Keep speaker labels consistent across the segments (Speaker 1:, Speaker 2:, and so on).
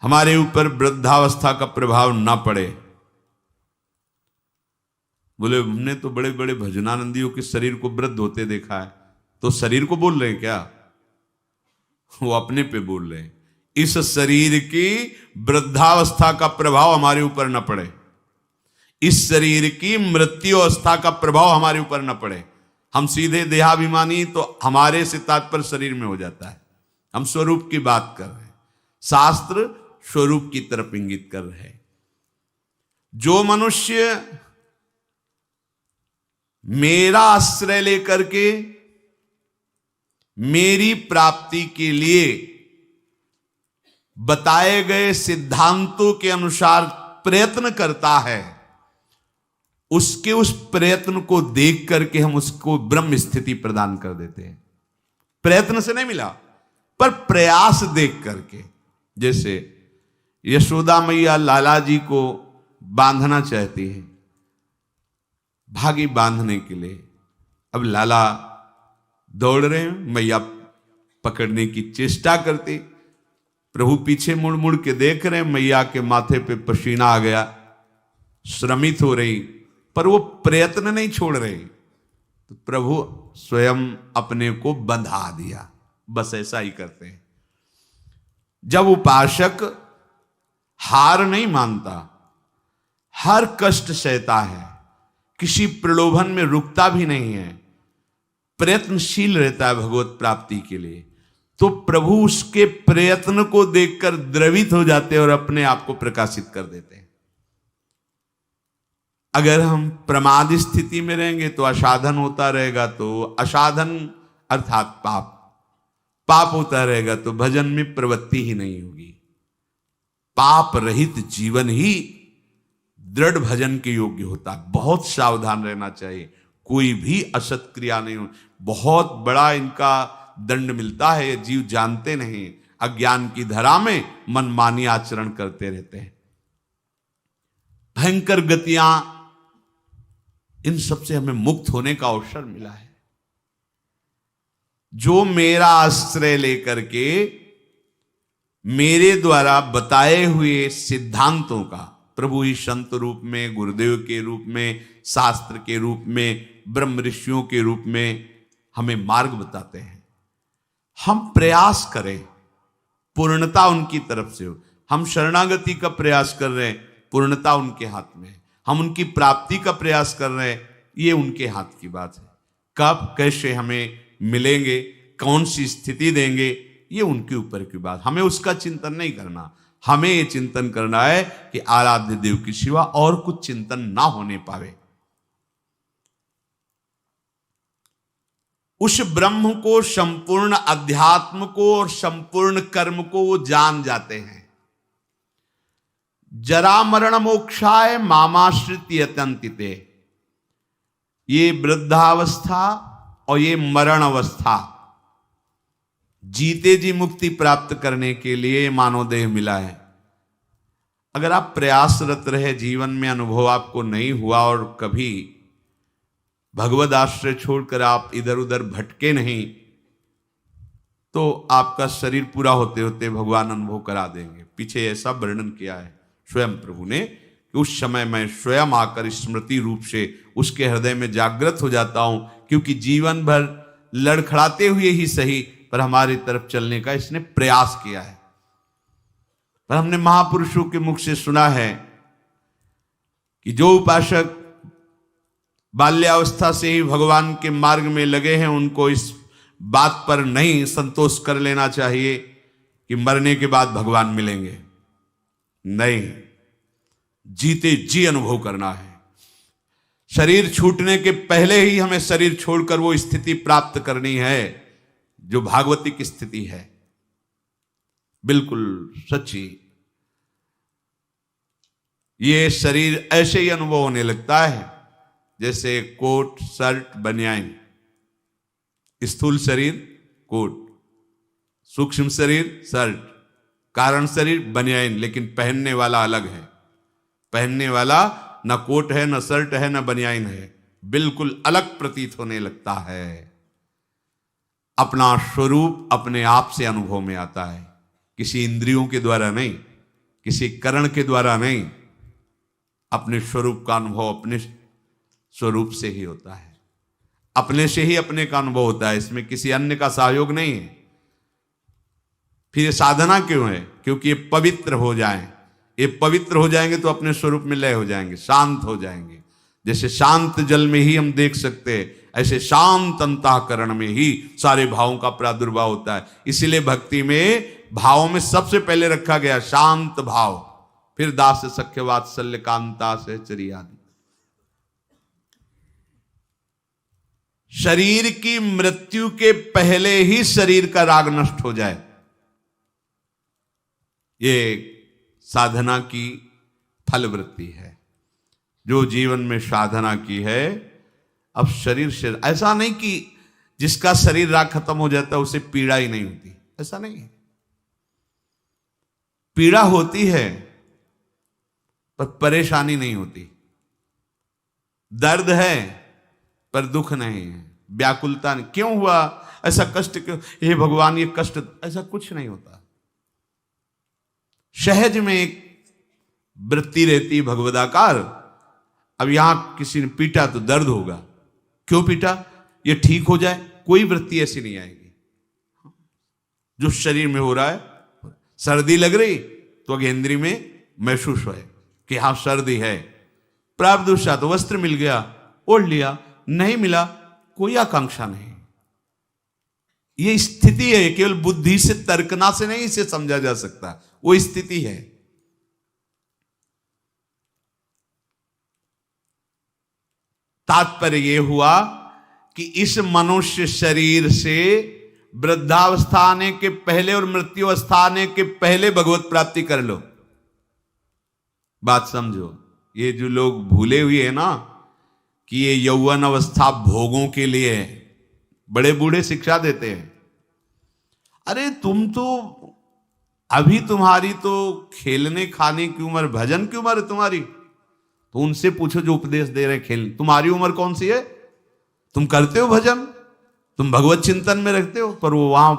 Speaker 1: हमारे ऊपर वृद्धावस्था का प्रभाव ना पड़े। बोले हमने तो बड़े बड़े भजनानंदियों के शरीर को वृद्ध होते देखा है। तो शरीर को बोल रहे हैं क्या? वो अपने पे बोल रहे हैं। इस शरीर की वृद्धावस्था का प्रभाव हमारे ऊपर न पड़े, इस शरीर की मृत्यु अवस्था का प्रभाव हमारे ऊपर न पड़े। हम सीधे देहाभिमानी तो हमारे से तात्पर्य शरीर में हो जाता है। हम स्वरूप की बात कर रहे हैं, शास्त्र स्वरूप की तरफ इंगित कर रहे हैं। जो मनुष्य मेरा आश्रय लेकर के मेरी प्राप्ति के लिए बताए गए सिद्धांतों के अनुसार प्रयत्न करता है, उसके उस प्रयत्न को देख करके हम उसको ब्रह्म स्थिति प्रदान कर देते हैं। प्रयत्न से नहीं मिला, पर प्रयास देख करके। जैसे यशोदा मैया लाला जी को बांधना चाहती है, भागी बांधने के लिए। अब लाला दौड़ रहे हैं, मैया पकड़ने की चेष्टा करती, प्रभु पीछे मुड़ मुड़ के देख रहे हैं, मैया के माथे पे पसीना आ गया, श्रमित हो रही, पर वो प्रयत्न नहीं छोड़ रहे। तो प्रभु स्वयं अपने को बंधा दिया। बस ऐसा ही करते हैं। जब उपासक हार नहीं मानता, हर कष्ट सहता है, किसी प्रलोभन में रुकता भी नहीं है, प्रयत्नशील रहता है भगवत प्राप्ति के लिए, तो प्रभु उसके प्रयत्न को देखकर द्रवित हो जाते हैं और अपने आप को प्रकाशित कर देते हैं। अगर हम प्रमाद स्थिति में रहेंगे तो असाधन होता रहेगा, तो असाधन अर्थात पाप, पाप होता रहेगा तो भजन में प्रवृत्ति ही नहीं होगी। पाप रहित जीवन ही दृढ़ भजन के योग्य होता है। बहुत सावधान रहना चाहिए, कोई भी असत क्रिया नहीं हो। बहुत बड़ा इनका दंड मिलता है, ये जीव जानते नहीं, अज्ञान की धरा में मनमानी आचरण करते रहते हैं। भयंकर गतियां, इन सब से हमें मुक्त होने का अवसर मिला है। जो मेरा आश्रय लेकर के मेरे द्वारा बताए हुए सिद्धांतों का, प्रभु ही संत रूप में, गुरुदेव के रूप में, शास्त्र के रूप में, ब्रह्म ऋषियों के रूप में हमें मार्ग बताते हैं, हम प्रयास करें, पूर्णता उनकी तरफ से हो। हम शरणागति का प्रयास कर रहे हैं, पूर्णता उनके हाथ में है। हम उनकी प्राप्ति का प्रयास कर रहे हैं, ये उनके हाथ की बात है। कब कैसे हमें मिलेंगे, कौन सी स्थिति देंगे, ये उनके ऊपर की बात। हमें उसका चिंतन नहीं करना, हमें ये चिंतन करना है कि आराध्य देव के सिवा और कुछ चिंतन ना होने पावे। उस ब्रह्म को, संपूर्ण अध्यात्म को और संपूर्ण कर्म को वो जान जाते हैं। जरा मरण मोक्षाय मामाश्रित यतन्तिते, ये वृद्धावस्था और ये मरण अवस्था, जीते जी मुक्ति प्राप्त करने के लिए मानव देह मिला है। अगर आप प्रयासरत रहे, जीवन में अनुभव आपको नहीं हुआ और कभी भगवद आश्रय छोड़कर आप इधर उधर भटके नहीं, तो आपका शरीर पूरा होते होते भगवान अनुभव करा देंगे। पीछे ऐसा वर्णन किया है स्वयं प्रभु ने कि उस समय मैं स्वयं आकर स्मृति रूप से उसके हृदय में जागृत हो जाता हूं, क्योंकि जीवन भर लड़खड़ाते हुए ही सही पर हमारी तरफ चलने का इसने प्रयास किया है। पर हमने महापुरुषों के मुख से सुना है कि जो उपासक बाल्यावस्था से ही भगवान के मार्ग में लगे हैं, उनको इस बात पर नहीं संतोष कर लेना चाहिए कि मरने के बाद भगवान मिलेंगे। नहीं, जीते जी अनुभव करना है। शरीर छूटने के पहले ही हमें शरीर छोड़कर वो स्थिति प्राप्त करनी है जो भागवतिक स्थिति है, बिल्कुल सच्ची। ये शरीर ऐसे ही अनुभव होने लगता है जैसे कोट, शर्ट, बनियान। स्थूल शरीर कोट, सूक्ष्म शरीर शर्ट, कारण शरीर बनियान, लेकिन पहनने वाला अलग है। पहनने वाला न कोट है, न शर्ट है, न बनियान है, बिल्कुल अलग प्रतीत होने लगता है। अपना स्वरूप अपने आप से अनुभव में आता है, किसी इंद्रियों के द्वारा नहीं। किसी करण के द्वारा नहीं, अपने स्वरूप का अनुभव अपने स्वरूप से ही होता है, अपने से ही अपने का अनुभव होता है, इसमें किसी अन्य का सहयोग नहीं है। फिर ये साधना क्यों है? क्योंकि ये पवित्र हो जाएं। ये पवित्र हो जाएंगे तो अपने स्वरूप में लय हो जाएंगे, शांत हो जाएंगे। जैसे शांत जल में ही हम देख सकते हैं, ऐसे शांत अंतःकरण में ही सारे भावों का प्रादुर्भाव होता है। इसीलिए भक्ति में भावों में सबसे पहले रखा गया शांत भाव, फिर दास सख्य वात्सल्य कांता सहचरी आदि। शरीर की मृत्यु के पहले ही शरीर का राग नष्ट हो जाए, ये साधना की फलवृत्ति है। जो जीवन में साधना की है, अब शरीर से ऐसा नहीं कि जिसका शरीर राग खत्म हो जाता है उसे पीड़ा ही नहीं होती, ऐसा नहीं है। पीड़ा होती है पर परेशानी नहीं होती, दर्द है पर दुख नहीं है, व्याकुलता नहीं। क्यों हुआ ऐसा कष्ट, क्यों हे भगवान ये कष्ट, ऐसा कुछ नहीं होता। सहज में एक वृत्ति रहती भगवदाकार। अब यहां किसी ने पीटा तो दर्द होगा, क्यों पीटा, ये ठीक हो जाए, कोई वृत्ति ऐसी नहीं आएगी। जो शरीर में हो रहा है, सर्दी लग रही तो अगेंद्री में महसूस होए कि हाँ सर्दी है, प्रारब्धवशात तो वस्त्र मिल गया ओढ़ लिया, नहीं मिला कोई आकांक्षा नहीं। ये स्थिति है, केवल बुद्धि से तर्कना से नहीं इसे समझा जा सकता, वो स्थिति है। तात्पर्य यह हुआ कि इस मनुष्य शरीर से वृद्धावस्था आने के पहले और मृत्यु अवस्था आने के पहले भगवत प्राप्ति कर लो। बात समझो, ये जो लोग भूले हुए हैं ना कि ये यौवन अवस्था भोगों के लिए है, बड़े बूढ़े शिक्षा देते हैं, अरे तुम तो अभी तुम्हारी तो खेलने खाने की उम्र, भजन की उम्र है तुम्हारी, तो उनसे पूछो जो उपदेश दे रहे खेल, तुम्हारी उम्र कौन सी है? तुम करते हो भजन, तुम भगवत चिंतन में रखते हो, पर वो वहां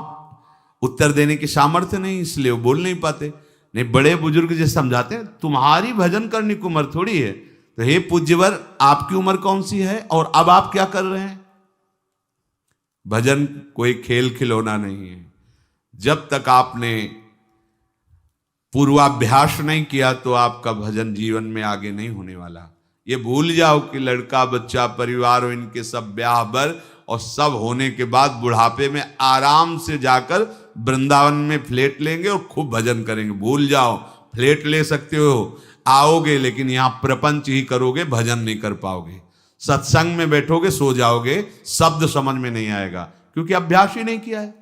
Speaker 1: उत्तर देने की सामर्थ्य नहीं, इसलिए वो बोल नहीं पाते। नहीं, बड़े बुजुर्ग जैसे समझाते हैं तुम्हारी भजन करने की उम्र थोड़ी है। तो हे पूज्यवर, आपकी उम्र कौन सी है और अब आप क्या कर रहे हैं? भजन कोई खेल खिलौना नहीं है। जब तक आपने पूर्वाभ्यास नहीं किया तो आपका भजन जीवन में आगे नहीं होने वाला। ये भूल जाओ कि लड़का बच्चा परिवार और इनके सब ब्याह बर और सब होने के बाद बुढ़ापे में आराम से जाकर वृंदावन में फ्लैट लेंगे और खूब भजन करेंगे। भूल जाओ, फ्लैट ले सकते हो, आओगे लेकिन यहां प्रपंच ही करोगे, भजन नहीं कर पाओगे। सत्संग में बैठोगे सो जाओगे, शब्द समझ में नहीं आएगा क्योंकि अभ्यास ही नहीं किया है।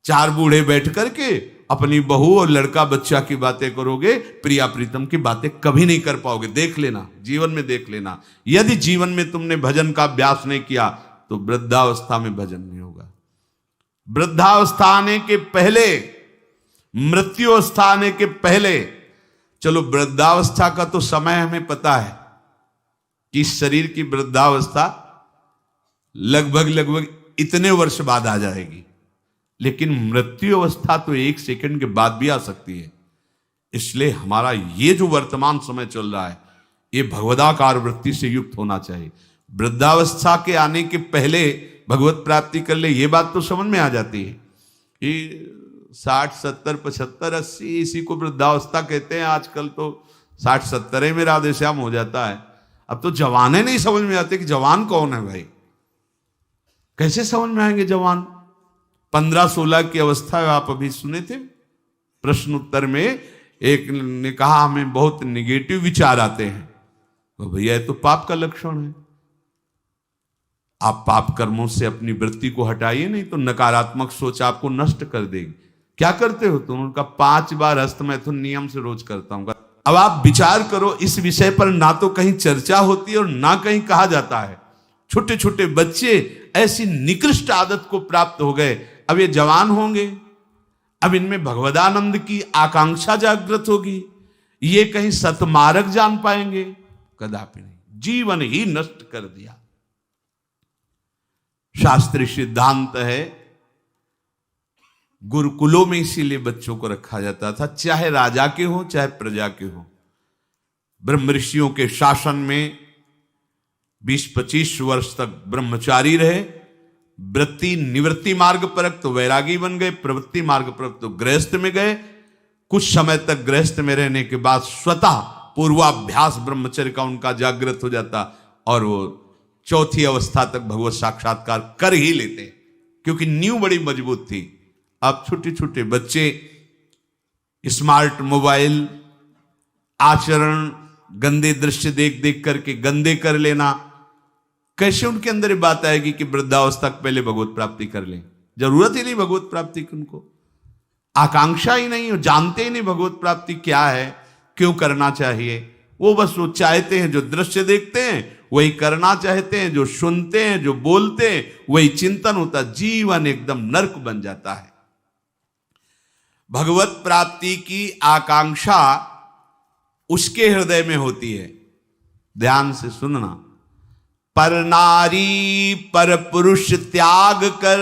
Speaker 1: चार बूढ़े बैठ करके अपनी बहू और लड़का बच्चा की बातें करोगे, प्रिया प्रीतम की बातें कभी नहीं कर पाओगे। देख लेना, जीवन में देख लेना, यदि जीवन में तुमने भजन का अभ्यास नहीं किया तो वृद्धावस्था में भजन नहीं होगा। वृद्धावस्था आने के पहले, मृत्यु अवस्था आने के पहले, चलो वृद्धावस्था का तो समय हमें पता है कि इस शरीर की वृद्धावस्था लगभग इतने वर्ष बाद आ जाएगी, लेकिन मृत्यु अवस्था तो एक सेकंड के बाद भी आ सकती है। इसलिए हमारा ये जो वर्तमान समय चल रहा है ये भगवदाकार वृत्ति से युक्त होना चाहिए। वृद्धावस्था के आने के पहले भगवत प्राप्ति कर ले, ये बात तो समझ में आ जाती है कि 60, 70, 75, 80 इसी को वृद्धावस्था कहते हैं। आजकल तो 60, 70 में राधे श्याम हो जाता है। अब तो जवाने नहीं समझ में आते कि जवान कौन है भाई, कैसे समझ में आएंगे जवान? 15-16 की अवस्था आप अभी सुने थे प्रश्न उत्तर में, एक ने कहा हमें बहुत निगेटिव विचार आते हैं। तो भैया ये तो पाप का लक्षण है। आप पाप कर्मों से अपनी वृत्ति को हटाइए, नहीं तो नकारात्मक सोच आपको नष्ट कर देगी। क्या करते हो तुम? उनका 5 बार हस्त मैथुन नियम से रोज करता हूं। अब आप विचार करो, इस विषय पर ना तो कहीं चर्चा होती है और ना कहीं कहा जाता है। छोटे छोटे बच्चे ऐसी निकृष्ट आदत को प्राप्त हो गए, अब ये जवान होंगे, अब इनमें भगवदानंद की आकांक्षा जागृत होगी, ये कहीं सतमार्ग जान पाएंगे? कदापि नहीं। जीवन ही नष्ट कर दिया। शास्त्रीय सिद्धांत है, गुरुकुलों में इसीलिए बच्चों को रखा जाता था, चाहे राजा के हो चाहे प्रजा के हो। ब्रह्म ऋषियों के शासन में 20-25 वर्ष तक ब्रह्मचारी रहे। वृत्ति निवृत्ति मार्ग पर तो वैरागी बन गए, प्रवृत्ति मार्ग पर तो गृहस्थ में गए। कुछ समय तक गृहस्थ में रहने के बाद स्वतः पूर्वाभ्यास ब्रह्मचर्य का उनका जागृत हो जाता और वो चौथी अवस्था तक भगवत साक्षात्कार कर ही लेते, क्योंकि नींव बड़ी मजबूत थी। अब छोटे छोटे बच्चे स्मार्ट मोबाइल, आचरण, गंदे दृश्य देख देख करके गंदे कर लेना, कैसे उनके अंदर ये बात आएगी कि वृद्धावस्था पहले भगवत प्राप्ति कर लें? जरूरत ही नहीं भगवत प्राप्ति की, उनको आकांक्षा ही नहीं, जानते ही नहीं भगवत प्राप्ति क्या है, क्यों करना चाहिए। वो बस वो चाहते हैं, जो दृश्य देखते हैं वही करना चाहते हैं, जो सुनते हैं, जो बोलते हैं वही चिंतन होता, जीवन एकदम नरक बन जाता है। भगवत प्राप्ति की आकांक्षा उसके हृदय में होती है। ध्यान से सुनना। पर नारी पर पुरुष त्याग कर,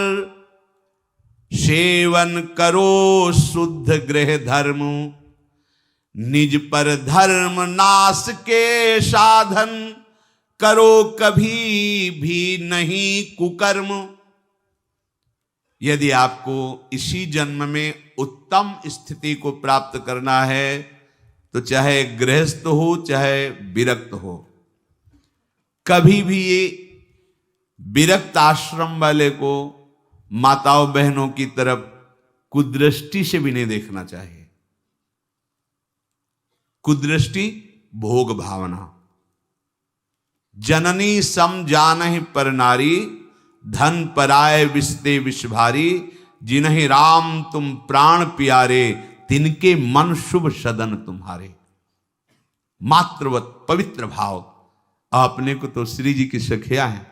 Speaker 1: सेवन करो शुद्ध गृह धर्म, निज पर धर्म नाश के साधन, करो कभी भी नहीं कुकर्म। यदि आपको इसी जन्म में उत्तम स्थिति को प्राप्त करना है तो चाहे गृहस्थ हो चाहे विरक्त हो, कभी भी ये विरक्त आश्रम वाले को माताओं बहनों की तरफ कुदृष्टि से भी नहीं देखना चाहिए। कुदृष्टि भोग भावना। जननी सम जानहि पर नारी, धन पराय विस्ते विष भारी, जिन्हि राम तुम प्राण प्यारे, तिनके मन शुभ सदन तुम्हारे। मातृवत पवित्र भाव। अपने को तो श्री जी की सखिया हैं,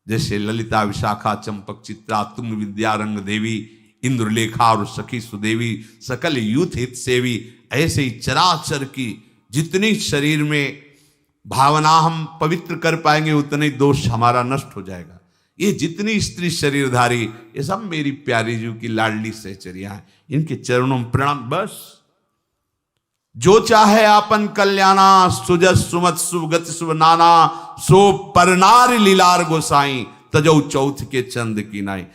Speaker 1: जैसे ललिता, विशाखा, चंपक, चित्रा, तुंग, विद्या, रंग देवी, इंद्रलेखा और सखी सुदेवी, सकल यूथ हित सेवी। ऐसे ही चराचर की जितनी शरीर में भावना हम पवित्र कर पाएंगे उतने दोष हमारा नष्ट हो जाएगा। ये जितनी स्त्री शरीरधारी, ये सब मेरी प्यारी जी की लाडली सहचरिया हैं, इनके चरणों में प्रणाम। बस जो चाहे आपन कल्याणा, सुजस सुमत सुगत शुभ नाना, सो परनार लीलार गोसाई, तजौ चौथ के चंद की नाई।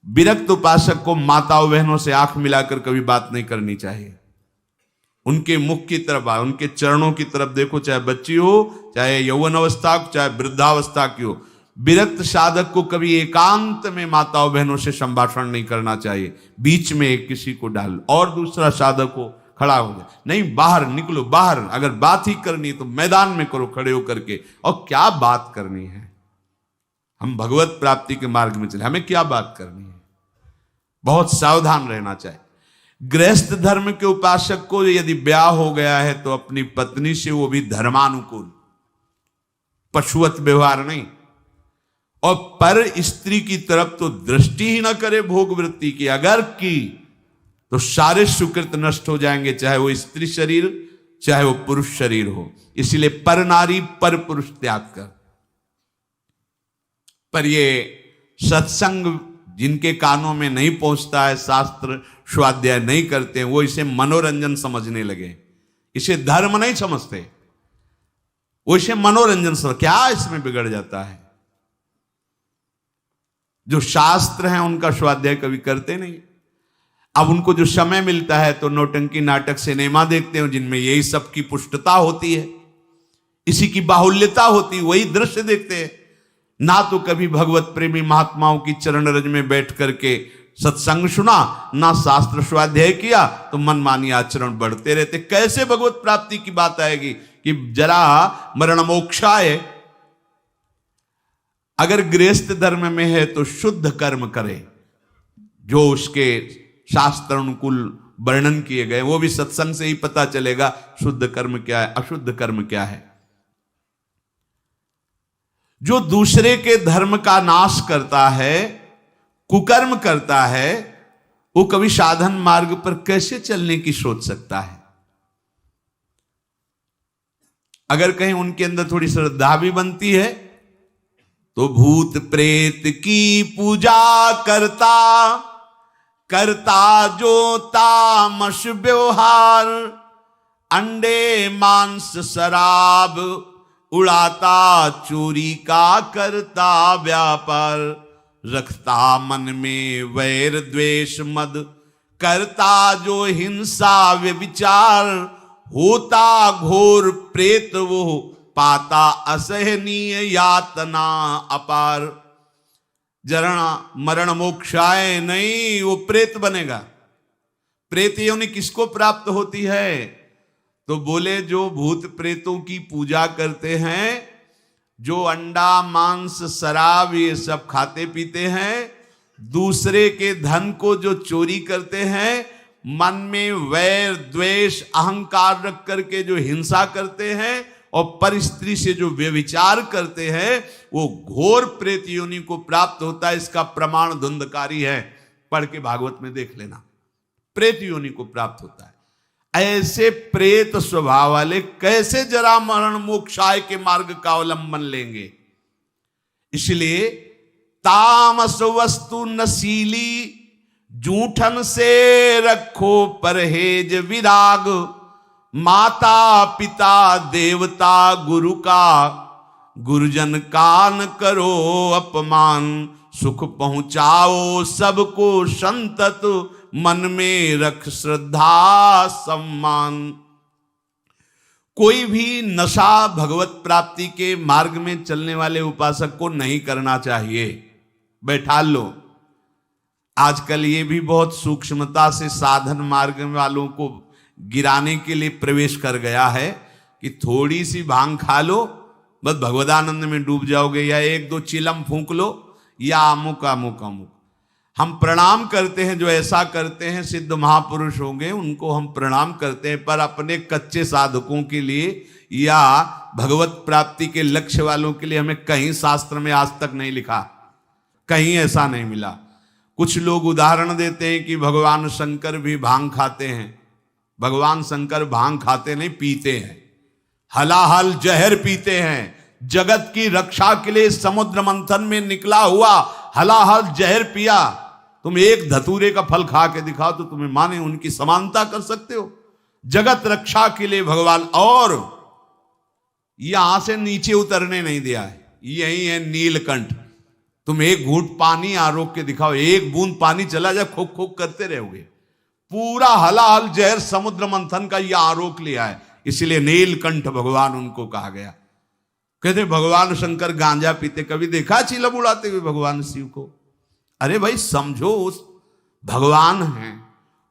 Speaker 1: विरक्त उपासक को माताओं बहनों से आंख मिलाकर कभी बात नहीं करनी चाहिए। उनके मुख की तरफ, उनके चरणों की तरफ देखो, चाहे बच्ची हो, चाहे यौवन अवस्था, चाहे वृद्धावस्था की हो। विरक्त साधक को कभी एकांत में माताओं बहनों से संभाषण नहीं करना चाहिए। बीच में किसी को डाल और दूसरा साधक को खड़ा हो जाए, नहीं बाहर निकलो, बाहर अगर बात ही करनी तो मैदान में करो खड़े होकर के। और क्या बात करनी है? हम भगवत प्राप्ति के मार्ग में चले, हमें क्या बात करनी है? बहुत सावधान रहना चाहिए। गृहस्थ धर्म के उपासक को यदि ब्याह हो गया है तो अपनी पत्नी से वो भी धर्मानुकूल, पशुवत व्यवहार नहीं। और पर स्त्री की तरफ तो दृष्टि ही ना करे भोग वृत्ति की। अगर की तो सारे सुकृत नष्ट हो जाएंगे, चाहे वो स्त्री शरीर चाहे वो पुरुष शरीर हो। इसलिए पर नारी पर पुरुष त्याग कर। पर ये सत्संग जिनके कानों में नहीं पहुंचता है, शास्त्र स्वाध्याय नहीं करते हैं, वो इसे मनोरंजन समझने लगे, इसे धर्म नहीं समझते, वो इसे मनोरंजन समझ। क्या इसमें बिगड़ जाता है? जो शास्त्र हैं उनका स्वाध्याय कभी करते नहीं। अब उनको जो समय मिलता है तो नौटंकी, नाटक, सिनेमा देखते हैं जिनमें यही सब की पुष्टता होती है, इसी की बाहुल्यता होती है, वही दृश्य देखते हैं। ना तो कभी भगवत प्रेमी महात्माओं की चरण रज में बैठ करके सत्संग सुना, ना शास्त्र स्वाध्याय किया, तो मनमानी आचरण बढ़ते रहते। कैसे भगवत प्राप्ति की बात आएगी कि जरा मरण मोक्षाय? अगर गृहस्थ धर्म में है तो शुद्ध कर्म करे, जो उसके शास्त्र अनुकूल वर्णन किए गए, वो भी सत्संग से ही पता चलेगा शुद्ध कर्म क्या है, अशुद्ध कर्म क्या है। जो दूसरे के धर्म का नाश करता है, कुकर्म करता है, वो कभी साधन मार्ग पर कैसे चलने की सोच सकता है? अगर कहीं उनके अंदर थोड़ी श्रद्धा भी बनती है तो भूत प्रेत की पूजा करता, करता जो तामस व्यवहार, अंडे मांस शराब, उड़ाता चोरी का करता व्यापार, रखता मन में वैर द्वेष मद, करता जो हिंसा व्यभिचार, होता घोर प्रेत वो, पाता असहनीय यातना अपार। जरण मरण मोक्षाय नहीं, वो प्रेत बनेगा। प्रेत योनि किसको प्राप्त होती है? तो बोले जो भूत प्रेतों की पूजा करते हैं, जो अंडा मांस शराब ये सब खाते पीते हैं, दूसरे के धन को जो चोरी करते हैं, मन में वैर द्वेष अहंकार रख करके जो हिंसा करते हैं और पर स्त्री से जो व्यभिचार करते हैं, वो घोर प्रेत योनि को प्राप्त होता है। इसका प्रमाण धुंधकारी है, पढ़ के भागवत में देख लेना। प्रेत योनि को प्राप्त होता है। ऐसे प्रेत स्वभाव वाले कैसे जरा मरण मोक्षाय के मार्ग का अवलंबन लेंगे? इसलिए तामस वस्तु नशीली, जूठन से रखो परहेज विराग, माता पिता देवता गुरु का, गुरुजन का न करो अपमान, सुख पहुंचाओ सबको संतत, मन में रख श्रद्धा सम्मान। कोई भी नशा भगवत प्राप्ति के मार्ग में चलने वाले उपासक को नहीं करना चाहिए। बैठा लो। आजकल ये भी बहुत सूक्ष्मता से साधन मार्ग वालों को गिराने के लिए प्रवेश कर गया है कि थोड़ी सी भांग खा लो, बस भगवदानंद में डूब जाओगे, या एक दो चिलम फूंक लो, या अमुक अमुक अमुक। हम प्रणाम करते हैं, जो ऐसा करते हैं सिद्ध महापुरुष होंगे, उनको हम प्रणाम करते हैं, पर अपने कच्चे साधकों के लिए या भगवत प्राप्ति के लक्ष्य वालों के लिए हमें कहीं शास्त्र में आज तक नहीं लिखा, कहीं ऐसा नहीं मिला। कुछ लोग उदाहरण देते हैं कि भगवान शंकर भी भांग खाते हैं। भगवान शंकर भांग खाते नहीं, पीते हैं, हलाहल जहर पीते हैं। जगत की रक्षा के लिए समुद्र मंथन में निकला हुआ हलाहल जहर पिया। तुम एक धतूरे का फल खा के दिखाओ तो तुम्हें माने उनकी समानता कर सकते हो? जगत रक्षा के लिए भगवान, और यहां से नीचे उतरने नहीं दिया है। यही है नीलकंठ। तुम एक घूंट पानी आरोक के दिखाओ, एक बूंद पानी चला जाए, खोक खोक करते रहोगे। पूरा हलाहल जहर समुद्र मंथन का यह आरोक लिया है, इसलिए नीलकंठ भगवान उनको कहा गया। कहते भगवान शंकर गांजा पीते, कभी देखा चिलम उड़ाते हुए भगवान शिव को? अरे भाई समझो, उस भगवान हैं,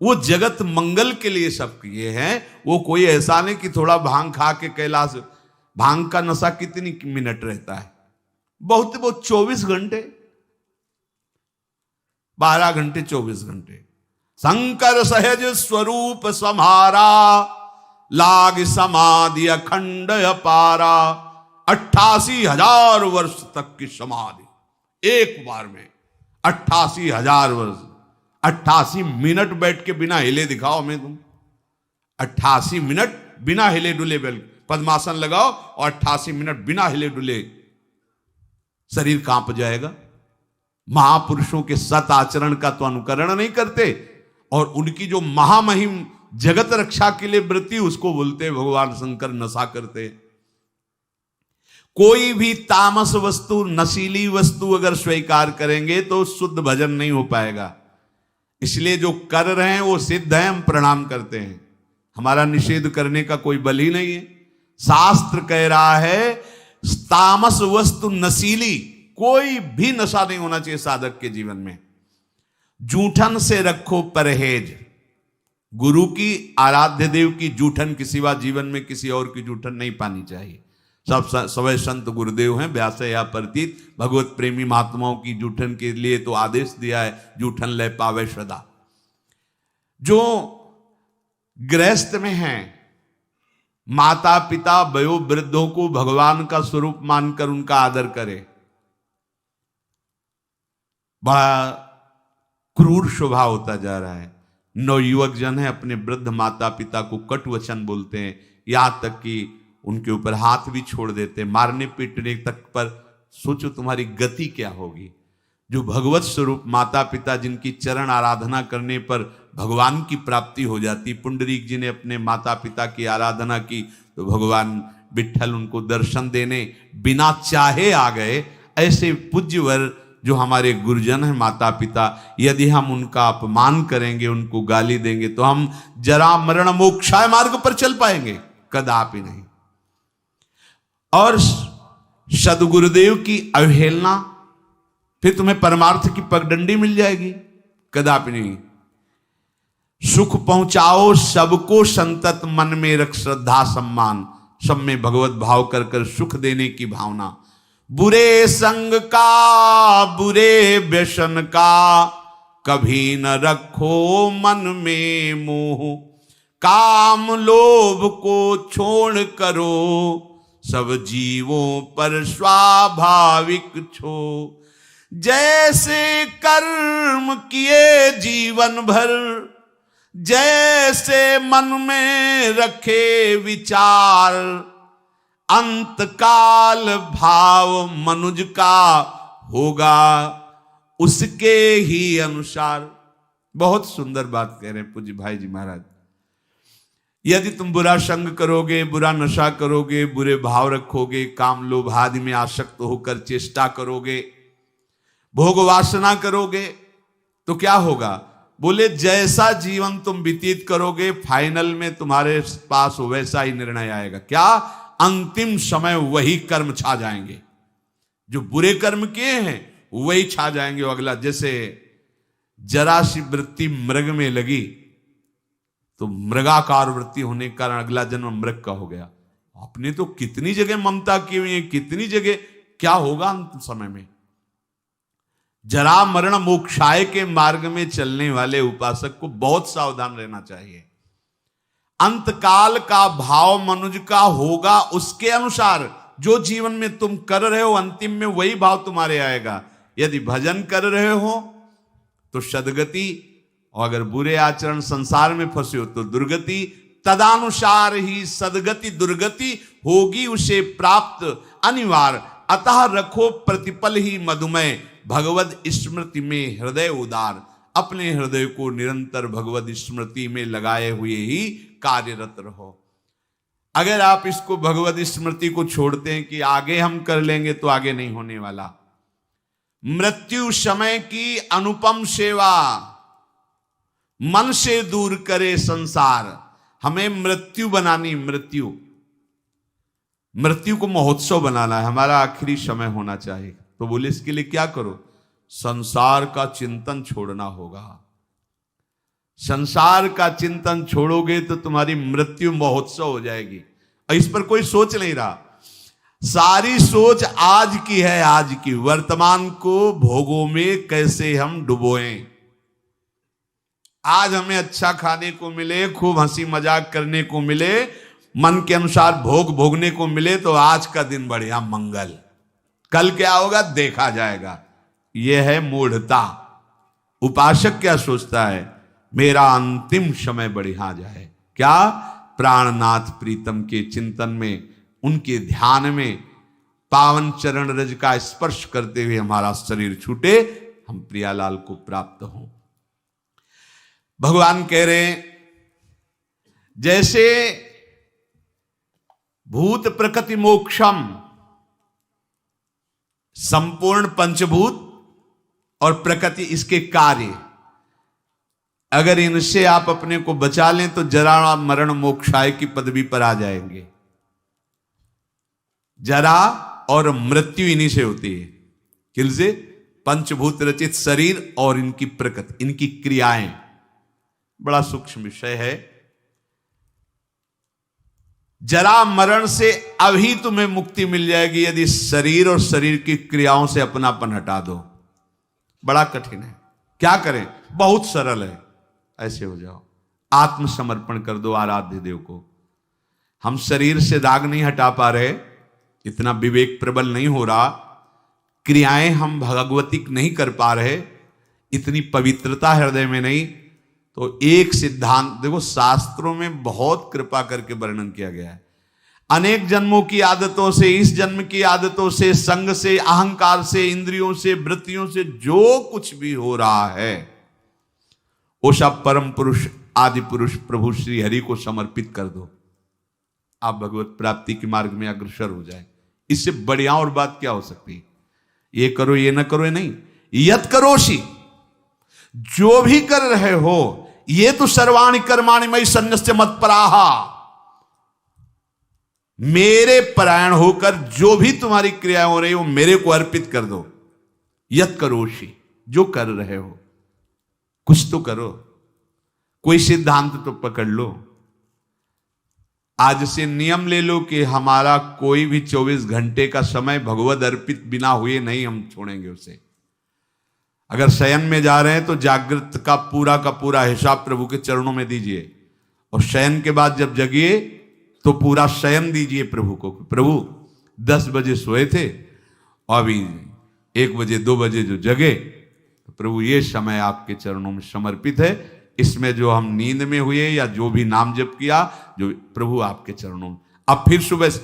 Speaker 1: वो जगत मंगल के लिए सब किए हैं। वो कोई ऐसा नहीं कि थोड़ा भांग खा के कैलाश। भांग का नशा कितनी मिनट रहता है? बहुत बहुत 24 घंटे, 12 घंटे 24 घंटे। शंकर सहज स्वरूप समारा, लाग समाधि अखंड अपारा। 88,000 वर्ष तक की समाधि एक बार में, 88,000 वर्ष। 88 मिनट बैठ के बिना हिले दिखाओ हमें तुम। 88 मिनट बिना हिले डुले पद्मासन लगाओ और 88 मिनट बिना हिले डुले, शरीर कांप जाएगा। महापुरुषों के सत आचरण का तो अनुकरण नहीं करते, और उनकी जो महामहिम जगत रक्षा के लिए वृत्ति, उसको बोलते भगवान शंकर नशा करते। कोई भी तामस वस्तु, नशीली वस्तु अगर स्वीकार करेंगे तो शुद्ध भजन नहीं हो पाएगा। इसलिए जो कर रहे हैं वो सिद्ध है, हम प्रणाम करते हैं। हमारा निषेध करने का कोई बल ही नहीं है। शास्त्र कह रहा है तामस वस्तु नशीली, कोई भी नशा नहीं होना चाहिए साधक के जीवन में। जूठन से रखो परहेज। गुरु की, आराध्य देव की जूठन के सिवा जीवन में किसी और की जूठन नहीं पानी चाहिए। सब सवै संत गुरुदेव हैं, व्यास या प्रतीत भगवत प्रेमी महात्माओं की जूठन के लिए तो आदेश दिया है, जूठन ले पावे सदा। जो गृहस्थ में हैं, माता पिता वयो वृद्धों को भगवान का स्वरूप मानकर उनका आदर करे। बड़ा क्रूर स्वभाव होता जा रहा है। नवयुवक जन है, अपने वृद्ध माता पिता को कट वचन बोलते हैं, यहां तक कि उनके ऊपर हाथ भी छोड़ देते, मारने पीटने तक पर। सोचो तुम्हारी गति क्या होगी। जो भगवत स्वरूप माता पिता जिनकी चरण आराधना करने पर भगवान की प्राप्ति हो जाती। पुंडरीक जी ने अपने माता पिता की आराधना की तो भगवान विट्ठल उनको दर्शन देने बिना चाहे आ गए। ऐसे पूज्यवर जो हमारे गुरुजन हैं माता पिता, यदि हम उनका अपमान करेंगे, उनको गाली देंगे तो हम जरा मरण मोक्षाय मार्ग पर चल पाएंगे? कदापि नहीं। और सदगुरुदेव की अवहेलना, फिर तुम्हें परमार्थ की पगडंडी मिल जाएगी? कदापि नहीं। सुख पहुंचाओ सबको संतत, मन में रख श्रद्धा सम्मान, सब में भगवत भाव कर कर सुख देने की भावना। बुरे संग का, बुरे व्यसन का कभी न रखो मन में मोह, काम लोभ को छोड़ करो सब जीवों पर स्वाभाविक छो। जैसे कर्म किए जीवन भर, जैसे मन में रखे विचार, अंतकाल भाव मनुज का होगा उसके ही अनुसार। बहुत सुंदर बात कह रहे हैं पूज्य भाई जी महाराज। यदि तुम बुरा संग करोगे, बुरा नशा करोगे, बुरे भाव रखोगे, काम लोभ आदि में आसक्त होकर चेष्टा करोगे, भोग वासना करोगे, तो क्या होगा? बोले जैसा जीवन तुम व्यतीत करोगे फाइनल में तुम्हारे पास वैसा ही निर्णय आएगा। क्या? अंतिम समय वही कर्म छा जाएंगे। जो बुरे कर्म किए हैं वही छा जाएंगे। अगला, जैसे जरा सी वृत्ति मृग में लगी तो मृगाकार वृत्ति होने के कारण अगला जन्म मृग का हो गया। आपने तो कितनी जगह ममता की हुई है, कितनी जगह। क्या होगा अंतिम समय में? जरा मरण मोक्षाय के मार्ग में चलने वाले उपासक को बहुत सावधान रहना चाहिए। अंतकाल का भाव मनुज का होगा उसके अनुसार। जो जीवन में तुम कर रहे हो अंतिम में वही भाव तुम्हारे आएगा। यदि भजन कर रहे हो तो सदगति, और अगर बुरे आचरण संसार में फंसे हो तो दुर्गति। तदानुसार ही सदगति दुर्गति होगी उसे प्राप्त अनिवार्य। अतः रखो प्रतिपल ही मधुमय, भगवद स्मृति में हृदय उदार। अपने हृदय को निरंतर भगवद स्मृति में लगाए हुए ही कार्यरत रहो। अगर आप इसको भगवद स्मृति को छोड़ते हैं कि आगे हम कर लेंगे, तो आगे नहीं होने वाला। मृत्यु समय की अनुपम सेवा, मन से दूर करे संसार। हमें मृत्यु बनानी, मृत्यु को महोत्सव बनाना है। हमारा आखिरी समय होना चाहिए। तो बोले इसके लिए क्या करो? संसार का चिंतन छोड़ना होगा। संसार का चिंतन छोड़ोगे तो तुम्हारी मृत्यु महोत्सव हो जाएगी। और इस पर कोई सोच नहीं रहा। सारी सोच आज की है, आज की। वर्तमान को भोगों में कैसे हम डुबोएं। आज हमें अच्छा खाने को मिले, खूब हंसी मजाक करने को मिले, मन के अनुसार भोग भोगने को मिले, तो आज का दिन बढ़िया मंगल। कल क्या होगा देखा जाएगा। यह है मूढ़ता। उपासक क्या सोचता है? मेरा अंतिम समय बढ़िया जाए। क्या? प्राणनाथ प्रीतम के चिंतन में, उनके ध्यान में, पावन चरण रज का स्पर्श करते हुए हमारा शरीर छूटे, हम प्रियालाल को प्राप्त हों। भगवान कह रहे हैं जैसे भूत प्रकृति मोक्षम, संपूर्ण पंचभूत और प्रकृति इसके कार्य, अगर इनसे आप अपने को बचा लें तो जरा मरण मोक्षाय की पदवी पर आ जाएंगे। जरा और मृत्यु इन्हीं से होती है। किनसे? पंचभूत रचित शरीर और इनकी प्रकृति, इनकी क्रियाएं। बड़ा सूक्ष्म विषय है। जरा मरण से अभी तुम्हें मुक्ति मिल जाएगी यदि शरीर और शरीर की क्रियाओं से अपनापन हटा दो। बड़ा कठिन है। क्या करें? बहुत सरल है। ऐसे हो जाओ, आत्मसमर्पण कर दो आराध्य देव को। हम शरीर से राग नहीं हटा पा रहे, इतना विवेक प्रबल नहीं हो रहा, क्रियाएं हम भगवतिक नहीं कर पा रहे, इतनी पवित्रता हृदय में नहीं। तो एक सिद्धांत देखो, शास्त्रों में बहुत कृपा करके वर्णन किया गया है। अनेक जन्मों की आदतों से, इस जन्म की आदतों से, संग से, अहंकार से, इंद्रियों से, वृत्तियों से जो कुछ भी हो रहा है वो सब परम पुरुष, आदि पुरुष प्रभु श्री हरि को समर्पित कर दो। आप भगवत प्राप्ति के मार्ग में अग्रसर हो जाए। इससे बढ़िया और बात क्या हो सकती है? ये करो, ये ना करो, ये नहीं। यत करोषि, जो भी कर रहे हो, ये तो सर्वाणि कर्माणि मयि सन्न्यस्य मत्पराहा, मेरे परायण होकर जो भी तुम्हारी क्रिया हो रही हो मेरे को अर्पित कर दो। यत करोषि, जो कर रहे हो कुछ तो करो, कोई सिद्धांत तो पकड़ लो। आज से नियम ले लो कि हमारा कोई भी 24 घंटे का समय भगवद अर्पित बिना हुए नहीं हम छोड़ेंगे उसे। अगर शयन में जा रहे हैं तो जागृत का पूरा हिसाब प्रभु के चरणों में दीजिए, और शयन के बाद जब जगिए तो पूरा शयन दीजिए प्रभु को। प्रभु 10 बजे सोए थे, अभी 1 बजे 2 बजे जो जगे, तो प्रभु ये समय आपके चरणों में समर्पित है। इसमें जो हम नींद में हुए या जो भी नाम जप किया, जो प्रभु आपके चरणों में। अब फिर सुबह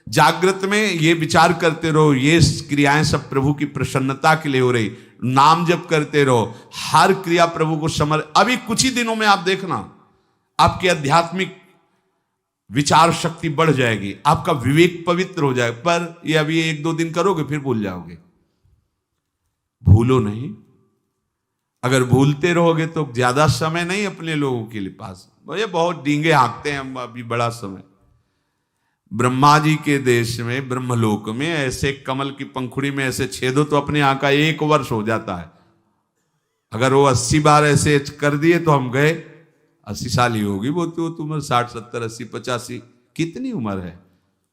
Speaker 1: जागृत में ये विचार करते रहो, ये क्रियाएं सब प्रभु की प्रसन्नता के लिए हो रही। नाम जप करते रहो, हर क्रिया प्रभु को अभी कुछ ही दिनों में आप देखना आपकी आध्यात्मिक विचार शक्ति बढ़ जाएगी, आपका विवेक पवित्र हो जाएगा। पर ये अभी 1-2 दिन करोगे फिर भूल जाओगे। भूलो नहीं, अगर भूलते रहोगे तो ज्यादा समय नहीं अपने लोगों के लिए पास। ये बहुत डींगे हाँकते हैं हम, अभी बड़ा समय। ब्रह्मा जी के देश में, ब्रह्मलोक में ऐसे कमल की पंखुड़ी में ऐसे छेदो तो अपने यहाँ का 1 वर्ष हो जाता है। अगर वो 80 बार ऐसे कर दिए तो हम गए 80 साल ही होगी वो तो तुम्हें 60, 70, 80, 85 कितनी उम्र है।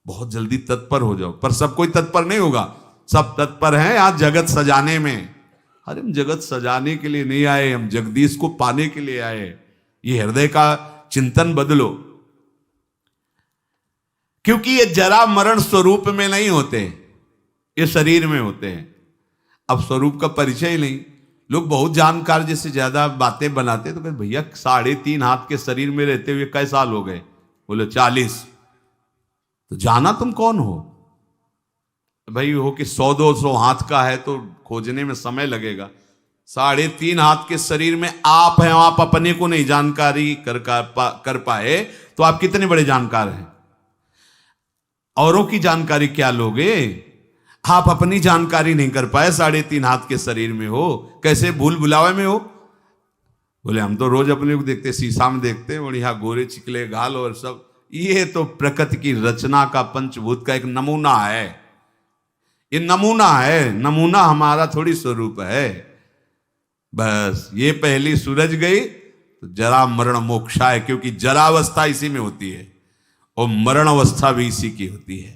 Speaker 1: बहुत जल्दी तत्पर हो जाओ। पर सब कोई तत्पर नहीं होगा, सब तत्पर हैं यहाँ जगत सजाने में। अरे हम जगत सजाने के लिए नहीं आए, हम जगदीश को पाने के लिए आए। ये हृदय का चिंतन बदलो, क्योंकि ये जरा मरण स्वरूप में नहीं होते, ये शरीर में होते हैं। अब स्वरूप का परिचय ही नहीं। लोग बहुत जानकार जैसे ज्यादा बातें बनाते तो कहते भैया 3.5 हाथ के शरीर में रहते हुए कई साल हो गए? बोले 40। तो जाना तुम कौन हो भाई? हो कि 100-200 हाथ का है तो खोजने में समय लगेगा। 3.5 हाथ के शरीर में आप हैं, आप अपने को नहीं जानकारी कर पाए तो आप कितने बड़े जानकार हैं? औरों की जानकारी क्या लोगे? आप अपनी जानकारी नहीं कर पाए, 3.5 हाथ के शरीर में हो, कैसे भूल भुलावे में हो? बोले हम तो रोज अपने को देखते, शीशा में देखते हैं, बढ़िया गोरे चिकले गाल और सब। ये तो प्रकृति की रचना का, पंचभूत का एक नमूना है। ये नमूना है, नमूना हमारा थोड़ी स्वरूप है। बस ये पहली सूरज गई तो जरा मरण मोक्षा है, क्योंकि जरावस्था इसी में होती है और मरण अवस्था भी इसी की होती है।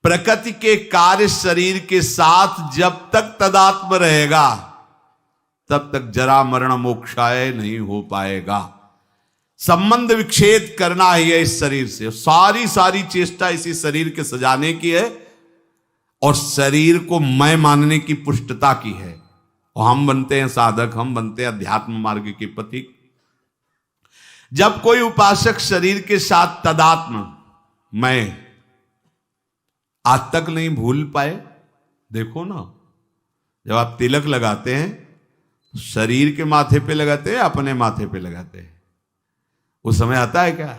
Speaker 1: प्रकृति के कार्य शरीर के साथ जब तक तदात्म रहेगा तब तक जरा मरण मोक्षाय नहीं हो पाएगा। संबंध विच्छेद करना ही है इस शरीर से। सारी चेष्टा इसी शरीर के सजाने की है और शरीर को मैं मानने की पुष्टता की है। और हम बनते हैं साधक, हम बनते हैं अध्यात्म मार्ग के पथिक। जब कोई उपासक शरीर के साथ तदात्म मैं आज तक नहीं भूल पाए, देखो ना, जब आप तिलक लगाते हैं शरीर के माथे पे लगाते हैं, अपने माथे पे लगाते हैं, वो समय आता है क्या?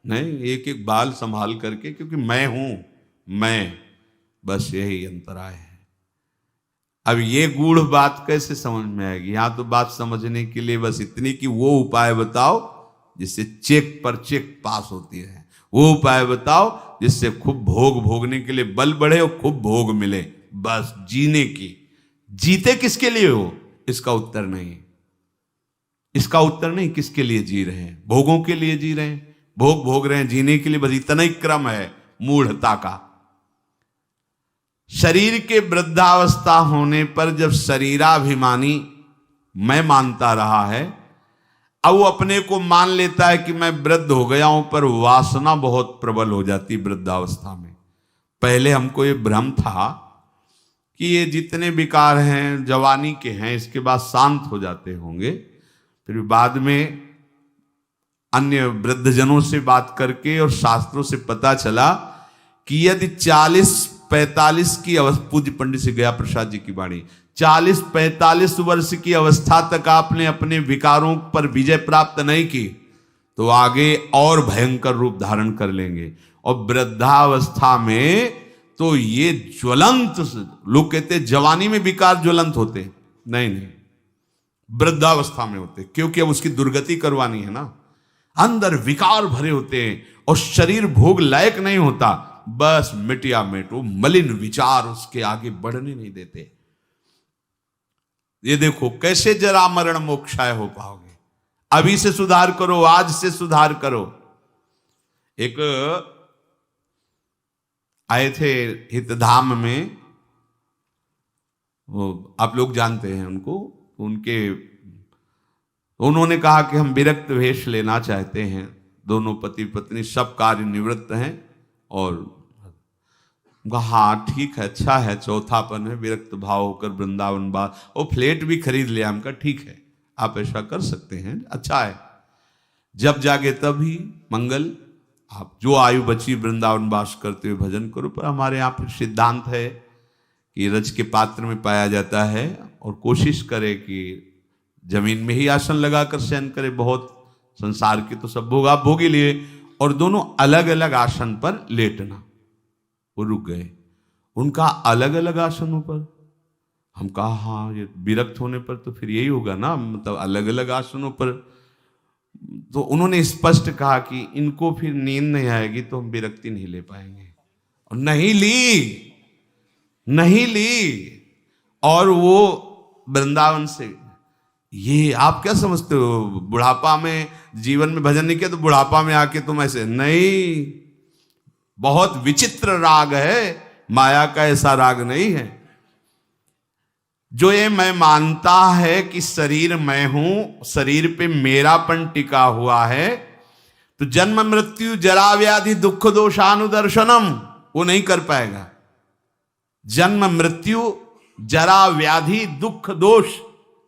Speaker 1: नहीं, एक एक बाल संभाल करके, क्योंकि मैं हूं, मैं, बस यही अंतराय है। अब ये गूढ़ बात कैसे समझ में आएगी? यहां तो बात समझने के लिए बस इतनी कि वो उपाय बताओ जिससे चेक पर चेक पास होती है। वो उपाय बताओ जिससे खूब भोग भोगने के लिए बल बढ़े और खूब भोग मिले, बस जीने की। जीते किसके लिए हो? इसका उत्तर नहीं। इसका उत्तर नहीं किसके लिए जी रहे हैं? भोगों के लिए जी रहे हैं, भोग भोग रहे हैं, जीने के लिए। बस इतना ही क्रम है मूढ़ता का। शरीर के वृद्धावस्था होने पर जब शरीराभिमानी मैं मानता रहा है, अब वो अपने को मान लेता है कि मैं वृद्ध हो गया हूं, पर वासना बहुत प्रबल हो जाती वृद्धावस्था में। पहले हमको ये भ्रम था कि ये जितने विकार हैं जवानी के हैं, इसके बाद शांत हो जाते होंगे, फिर बाद में अन्य वृद्धजनों से बात करके और शास्त्रों से पता चला कि यदि 40-45 की अवस्था, पूज्य पंडित श्री गया प्रसाद जी की वाणी, 40-45 वर्ष की अवस्था तक आपने अपने विकारों पर विजय प्राप्त नहीं की तो आगे और भयंकर रूप धारण कर लेंगे। और वृद्धावस्था में तो ये ज्वलंत, लोग कहते जवानी में विकार ज्वलंत होते, नहीं नहीं, वृद्धावस्था में होते, क्योंकि अब उसकी दुर्गति करवानी है ना। अंदर विकार भरे होते हैं और शरीर भोग लायक नहीं होता, बस मिटिया मिट, वो मलिन विचार उसके आगे बढ़ने नहीं देते। ये देखो कैसे जरा मरण मोक्षाय हो पाओगे। अभी से सुधार करो, आज से सुधार करो। एक आए थे हितधाम में, वो आप लोग जानते हैं उनको, उन्होंने कहा कि हम विरक्त वेश लेना चाहते हैं। दोनों पति पत्नी सब कार्य निवृत्त हैं और हाँ ठीक है, अच्छा है, चौथापन है, विरक्त भाव होकर वृंदावन बार, वो फ्लैट भी खरीद लिया। हमका ठीक है, आप ऐसा कर सकते हैं, अच्छा है, जब जागे तब ही मंगल, आप जो आयु बची वृंदावन वास करते हुए भजन करो। पर हमारे यहाँ पर सिद्धांत है कि रज के पात्र में पाया जाता है और कोशिश करे कि जमीन में ही आसन लगाकर शयन करे। बहुत संसार के तो सब भोग आप भोग ही लिए, और दोनों अलग अलग आसन पर लेटना। वो रुक गए, उनका अलग अलग आसनों पर। हम कहा हाँ, ये विरक्त होने पर तो फिर यही होगा ना, मतलब अलग अलग आसनों पर। तो उन्होंने स्पष्ट कहा कि इनको फिर नींद नहीं आएगी तो हम विरक्ति नहीं ले पाएंगे, और नहीं ली। और वो वृंदावन से, ये आप क्या समझते हो, बुढ़ापा में जीवन में भजन नहीं किया तो बुढ़ापा में आके तुम ऐसे नहीं। बहुत विचित्र राग है, माया का ऐसा राग नहीं है। जो ये मैं मानता है कि शरीर मैं हूं, शरीर पे मेरापन टिका हुआ है, तो जन्म मृत्यु जरा व्याधि दुख दोषानुदर्शनम वो नहीं कर पाएगा। जन्म मृत्यु जरा व्याधि दुख दोष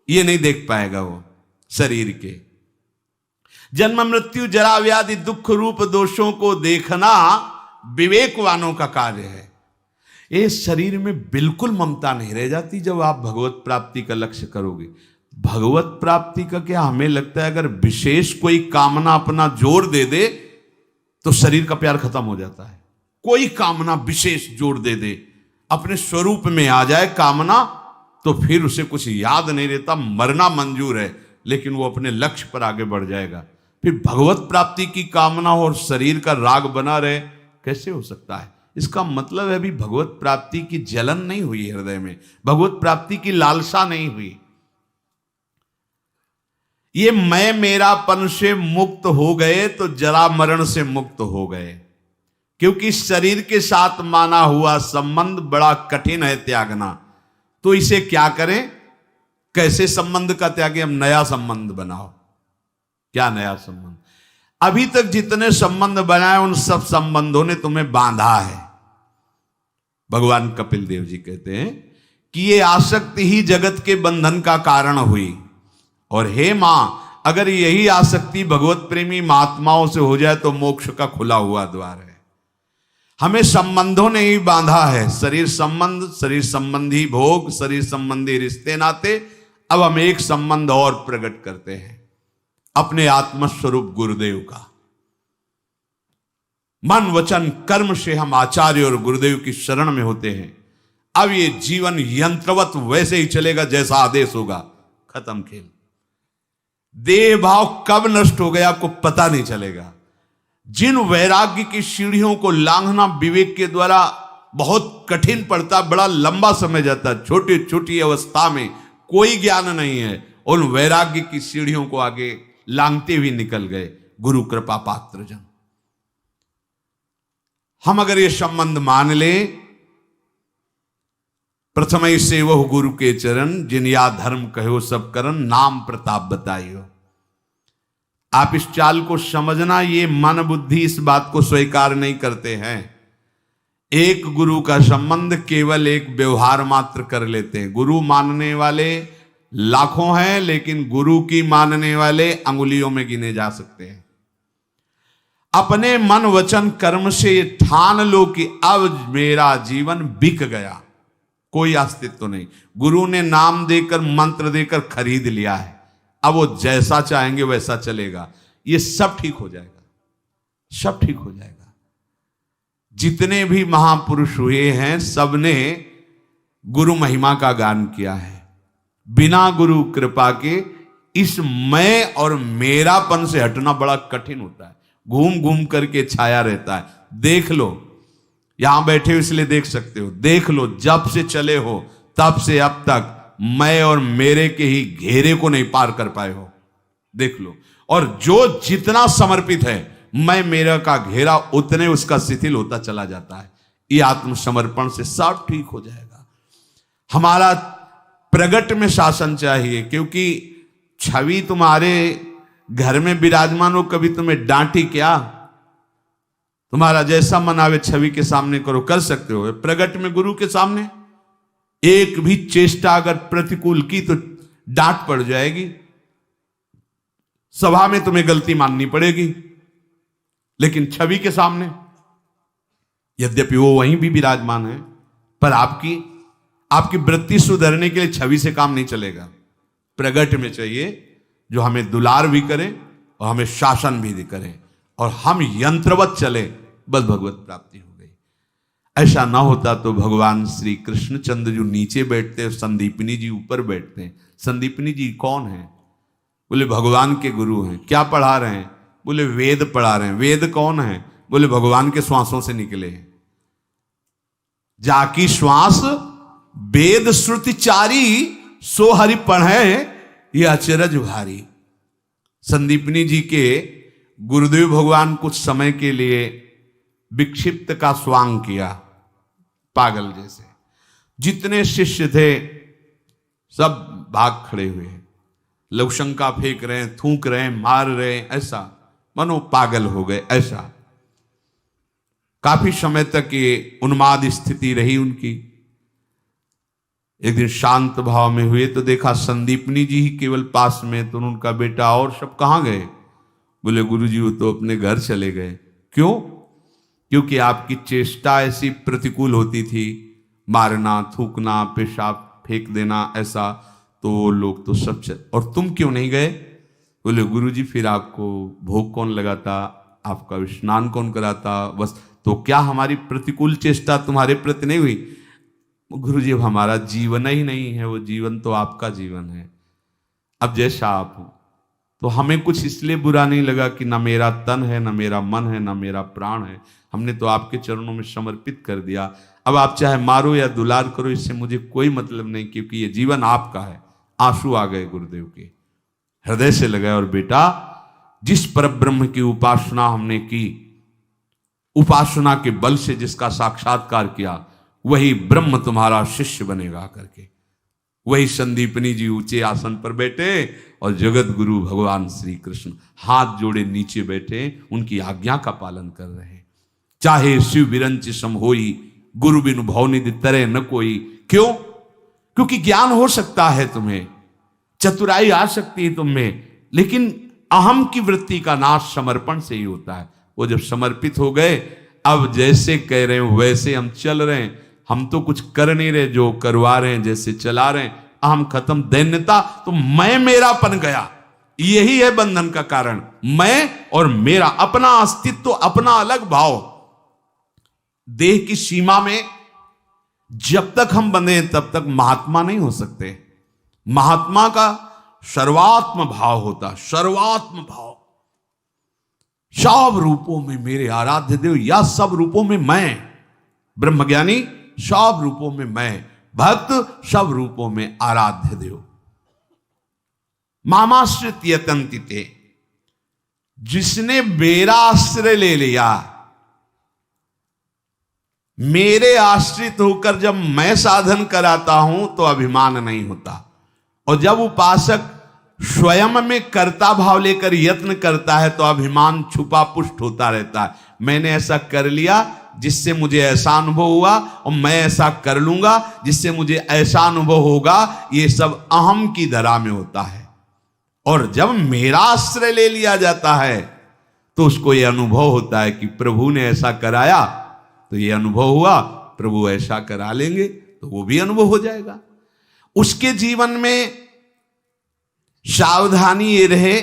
Speaker 1: ये नहीं देख पाएगा वो शरीर के। जन्म मृत्यु जरा व्याधि दुख रूप दोषों को देखना विवेकवानों का कार्य है। इस शरीर में बिल्कुल ममता नहीं रह जाती जब आप भगवत प्राप्ति का लक्ष्य करोगे। भगवत प्राप्ति का क्या, हमें लगता है अगर विशेष कोई कामना अपना जोर दे दे तो शरीर का प्यार खत्म हो जाता है। कोई कामना विशेष जोर दे दे, अपने स्वरूप में आ जाए कामना, तो फिर उसे कुछ याद नहीं रहता, मरना मंजूर है, लेकिन वो अपने लक्ष्य पर आगे बढ़ जाएगा। फिर भगवत प्राप्ति की कामना और शरीर का राग बना रहे, कैसे हो सकता है? इसका मतलब है अभी भगवत प्राप्ति की जलन नहीं हुई हृदय में, भगवत प्राप्ति की लालसा नहीं हुई। ये मैं मेरापन से मुक्त हो गए तो जरा मरण से मुक्त हो गए, क्योंकि शरीर के साथ माना हुआ संबंध बड़ा कठिन है त्यागना। तो इसे क्या करें, कैसे संबंध का त्यागे? हम नया संबंध बनाओ। क्या नया संबंध? अभी तक जितने संबंध बनाए उन सब संबंधों ने तुम्हें बांधा है। भगवान कपिल देव जी कहते हैं कि ये आसक्ति ही जगत के बंधन का कारण हुई, और हे मां, अगर यही आसक्ति भगवत प्रेमी महात्माओं से हो जाए तो मोक्ष का खुला हुआ द्वार है। हमें संबंधों ने ही बांधा है, शरीर संबंध, शरीर संबंधी भोग, शरीर संबंधी रिश्ते नाते। अब हम एक संबंध और प्रकट करते हैं, अपने आत्मस्वरूप गुरुदेव का। मन वचन कर्म से हम आचार्य और गुरुदेव की शरण में होते हैं। अब ये जीवन यंत्रवत वैसे ही चलेगा जैसा आदेश होगा, खत्म खेल। देह भाव कब नष्ट हो गया आपको पता नहीं चलेगा। जिन वैराग्य की सीढ़ियों को लांघना विवेक के द्वारा बहुत कठिन पड़ता, बड़ा लंबा समय जाता, छोटी छोटी अवस्था में कोई ज्ञान नहीं है, उन वैराग्य की सीढ़ियों को आगे लांघते हुए निकल गए गुरु कृपा पात्र जन। हम अगर ये संबंध मान ले, प्रथम ही सेवहु गुरु के चरण, जिन या धर्म कहो सब करन, नाम प्रताप बताइयो। आप इस चाल को समझना, ये मन बुद्धि इस बात को स्वीकार नहीं करते हैं। एक गुरु का संबंध केवल एक व्यवहार मात्र कर लेते हैं। गुरु मानने वाले लाखों हैं, लेकिन गुरु की मानने वाले अंगुलियों में गिने जा सकते हैं। अपने मन वचन कर्म से ठान लो कि अब मेरा जीवन बिक गया, कोई अस्तित्व नहीं। गुरु ने नाम देकर मंत्र देकर खरीद लिया है, अब वो जैसा चाहेंगे वैसा चलेगा। ये सब ठीक हो जाएगा, सब ठीक हो जाएगा। जितने भी महापुरुष हुए हैं सबने गुरु महिमा का गान किया है। बिना गुरु कृपा के इस मैं और मेरापन से हटना बड़ा कठिन होता है, घूम घूम करके छाया रहता है। देख लो, यहां बैठे हो इसलिए देख सकते हो, देख लो जब से चले हो तब से अब तक मैं और मेरे के ही घेरे को नहीं पार कर पाए हो, देख लो। और जो जितना समर्पित है मैं मेरा का घेरा उतने उसका शिथिल होता चला जाता है। ये आत्मसमर्पण से सब ठीक हो जाएगा। हमारा प्रगट में शासन चाहिए, क्योंकि छवि तुम्हारे घर में विराजमान हो, कभी तुम्हें डांटी क्या? तुम्हारा जैसा मन आवे छवि के सामने करो, कर सकते हो। प्रगट में गुरु के सामने एक भी चेष्टा अगर प्रतिकूल की तो डांट पड़ जाएगी, सभा में तुम्हें गलती माननी पड़ेगी। लेकिन छवि के सामने यद्यपि वो वहीं भी विराजमान है, पर आपकी वृत्ति सुधरने के लिए छवि से काम नहीं चलेगा। प्रगट में चाहिए जो हमें दुलार भी करे और हमें शासन भी करे और हम यंत्रवत चले, बस भगवत प्राप्ति हो गई। ऐसा ना होता तो भगवान श्री कृष्णचंद्र जो नीचे बैठते हैं, संदीपनी जी ऊपर बैठते हैं। संदीपनी जी कौन है? बोले भगवान के गुरु हैं। क्या पढ़ा रहे हैं? बोले वेद पढ़ा रहे हैं। वेद कौन है? बोले भगवान के श्वासों से निकले हैं। जाकी श्वास वेद श्रुति चारी, सो हरि पढ़े ये अचरज भारी। संदीपनी जी के गुरुदेव भगवान कुछ समय के लिए विक्षिप्त का स्वांग किया, पागल जैसे। जितने शिष्य थे सब भाग खड़े हुए, लवशंका फेंक रहे हैं, थूक रहे हैं, मार रहे हैं, ऐसा मनो पागल हो गए। ऐसा काफी समय तक ये उन्माद स्थिति रही उनकी। एक दिन शांत भाव में हुए तो देखा संदीपनी जी ही केवल पास में, तो उनका बेटा और सब कहां गए? बोले गुरुजी वो तो अपने घर चले गए। क्यों? क्योंकि आपकी चेष्टा ऐसी प्रतिकूल होती थी, मारना, थूकना, पेशाब फेंक देना, ऐसा, तो वो लोग तो सब और तुम क्यों नहीं गए? बोले गुरुजी फिर आपको भोग कौन लगाता, आपका स्नान कौन कराता? बस तो क्या हमारी प्रतिकूल चेष्टा तुम्हारे प्रति नहीं हुई? गुरुजी हमारा जीवन ही नहीं है, वो जीवन तो आपका जीवन है। अब जैसा आप हो तो हमें कुछ इसलिए बुरा नहीं लगा कि ना मेरा तन है, ना मेरा मन है, ना मेरा प्राण है। हमने तो आपके चरणों में समर्पित कर दिया। अब आप चाहे मारो या दुलार करो, इससे मुझे कोई मतलब नहीं, क्योंकि ये जीवन आपका है। आंसू आ गए गुरुदेव के, हृदय से लगाए। और बेटा जिस परब्रह्म की उपासना हमने की, उपासना के बल से जिसका साक्षात्कार किया, वही ब्रह्म तुम्हारा शिष्य बनेगा करके। वही संदीपनी जी ऊंचे आसन पर बैठे और जगत गुरु भगवान श्री कृष्ण हाथ जोड़े नीचे बैठे, उनकी आज्ञा का पालन कर रहे हैं। चाहे शिव विरंच सम होई, गुरु बिनु भवनिधि तरे न कोई। क्यों? क्योंकि ज्ञान हो सकता है तुम्हें, चतुराई आ सकती है तुम्हें, लेकिन अहम की वृत्ति का नाश समर्पण से ही होता है। वो जब समर्पित हो गए, अब जैसे कह रहे हो वैसे हम चल रहे हैं, हम तो कुछ कर नहीं रहे, जो करवा रहे हैं जैसे चला रहे हैं। अहम खत्म, दैन्यता तो मैं मेरापन गया। यही है बंधन का कारण, मैं और मेरा, अपना अस्तित्व, अपना अलग भाव। देह की सीमा में जब तक हम बंधे तब तक महात्मा नहीं हो सकते। महात्मा का सर्वात्म भाव होता, सर्वात्म भाव। सब रूपों में मेरे आराध्य देव, या सब रूपों में मैं, ब्रह्मज्ञानी सब रूपों में मैं, भक्त सब रूपों में आराध्य देव। मामाश्रित यतन्तिते, जिसने मेरा आश्रय ले लिया, मेरे आश्रित होकर जब मैं साधन कराता हूं तो अभिमान नहीं होता। और जब उपासक स्वयं में कर्ता भाव लेकर यत्न करता है तो अभिमान छुपा पुष्ट होता रहता है। मैंने ऐसा कर लिया जिससे मुझे ऐसा अनुभव हुआ, और मैं ऐसा कर लूंगा जिससे मुझे ऐसा अनुभव होगा। ये सब अहम की धरा में होता है। और जब मेरा आश्रय ले लिया जाता है तो उसको ये अनुभव होता है कि प्रभु ने ऐसा कराया, तो ये अनुभव हुआ, प्रभु ऐसा करा लेंगे तो वो भी अनुभव हो जाएगा। उसके जीवन में सावधानी ये रहे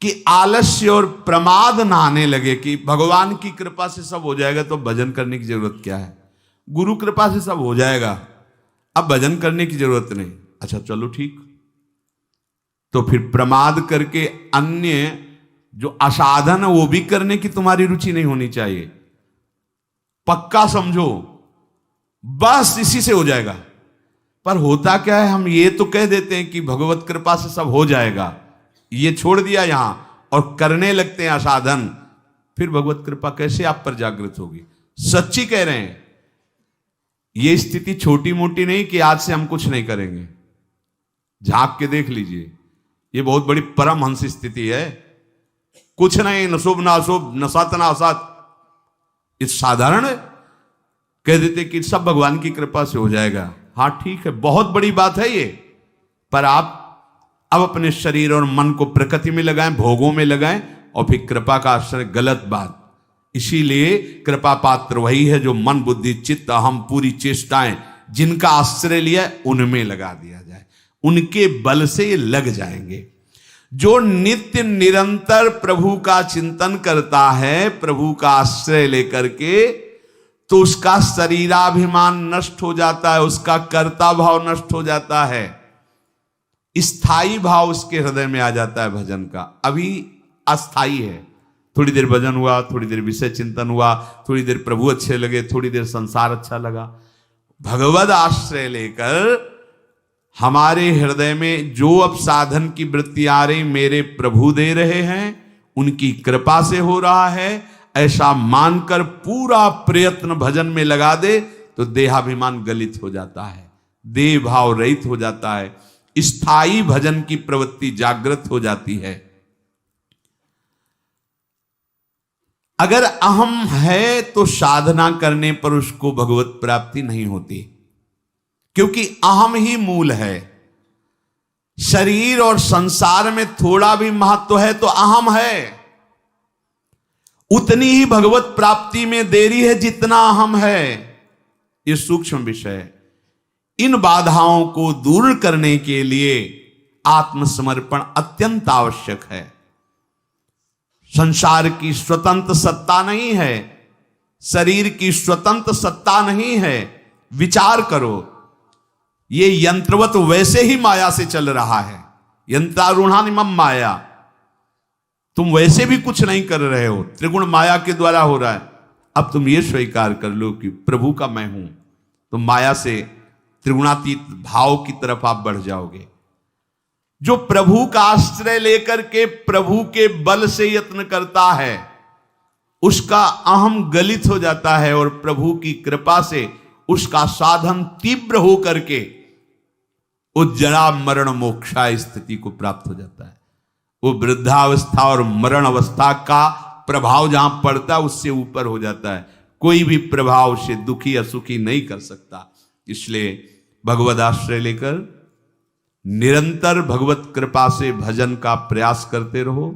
Speaker 1: कि आलस्य और प्रमाद ना आने लगे कि भगवान की कृपा से सब हो जाएगा तो भजन करने की जरूरत क्या है, गुरु कृपा से सब हो जाएगा, अब भजन करने की जरूरत नहीं। अच्छा चलो ठीक, तो फिर प्रमाद करके अन्य जो असाधन है वो भी करने की तुम्हारी रुचि नहीं होनी चाहिए। पक्का समझो बस इसी से हो जाएगा। पर होता क्या है, हम ये तो कह देते हैं कि भगवत कृपा से सब हो जाएगा, ये छोड़ दिया यहां और करने लगते हैं असाधन, फिर भगवत कृपा कैसे आप पर जागृत होगी। सच्ची कह रहे हैं, ये स्थिति छोटी मोटी नहीं कि आज से हम कुछ नहीं करेंगे। झांक के देख लीजिए, ये बहुत बड़ी परमहंस स्थिति है। कुछ नहीं, न शुभ ना अशुभ, न सत ना असत, ये साधारण है। कह देते कि सब भगवान की कृपा से हो जाएगा। हाँ ठीक है, बहुत बड़ी बात है ये, पर आप अब अपने शरीर और मन को प्रकृति में लगाएं, भोगों में लगाएं और फिर कृपा का आश्रय, गलत बात। इसीलिए कृपा पात्र वही है जो मन बुद्धि चित्त अहम पूरी चेष्टाएं जिनका आश्रय लिया उनमें लगा दिया जाए, उनके बल से ये लग जाएंगे। जो नित्य निरंतर प्रभु का चिंतन करता है, प्रभु का आश्रय लेकर के, तो उसका शरीराभिमान नष्ट हो जाता है, उसका कर्ता भाव नष्ट हो जाता है, स्थायी भाव उसके हृदय में आ जाता है भजन का। अभी अस्थाई है, थोड़ी देर भजन हुआ, थोड़ी देर विषय चिंतन हुआ, थोड़ी देर प्रभु अच्छे लगे, थोड़ी देर संसार अच्छा लगा। भगवद आश्रय लेकर हमारे हृदय में जो अब साधन की वृत्ति आ रही मेरे प्रभु दे रहे हैं, उनकी कृपा से हो रहा है, ऐसा मानकर पूरा प्रयत्न भजन में लगा दे तो देहाभिमान गलित हो जाता है, देह भाव रहित हो जाता है, स्थायी भजन की प्रवृत्ति जागृत हो जाती है। अगर अहम है तो साधना करने पर उसको भगवत प्राप्ति नहीं होती, क्योंकि अहम ही मूल है। शरीर और संसार में थोड़ा भी महत्व है तो अहम है, उतनी ही भगवत प्राप्ति में देरी है जितना अहम है। यह सूक्ष्म विषय है। इन बाधाओं को दूर करने के लिए आत्मसमर्पण अत्यंत आवश्यक है। संसार की स्वतंत्र सत्ता नहीं है, शरीर की स्वतंत्र सत्ता नहीं है। विचार करो, ये यंत्रवत वैसे ही माया से चल रहा है, यंत्रारूढ़ानिमम माया। तुम वैसे भी कुछ नहीं कर रहे हो, त्रिगुण माया के द्वारा हो रहा है। अब तुम ये स्वीकार कर लो कि प्रभु का मैं हूं, तो माया से त्रिगुणातीत भाव की तरफ आप बढ़ जाओगे। जो प्रभु का आश्रय लेकर के प्रभु के बल से यत्न करता है, उसका अहम गलित हो जाता है और प्रभु की कृपा से उसका साधन तीव्र हो करके वो जरा मरण मोक्षा स्थिति को प्राप्त हो जाता है। वो वृद्धावस्था और मरण अवस्था का प्रभाव जहां पड़ता है उससे ऊपर हो जाता है। कोई भी प्रभाव से दुखी या सुखी नहीं कर सकता। इसलिए भगवद आश्रय लेकर निरंतर भगवत कृपा से भजन का प्रयास करते रहो।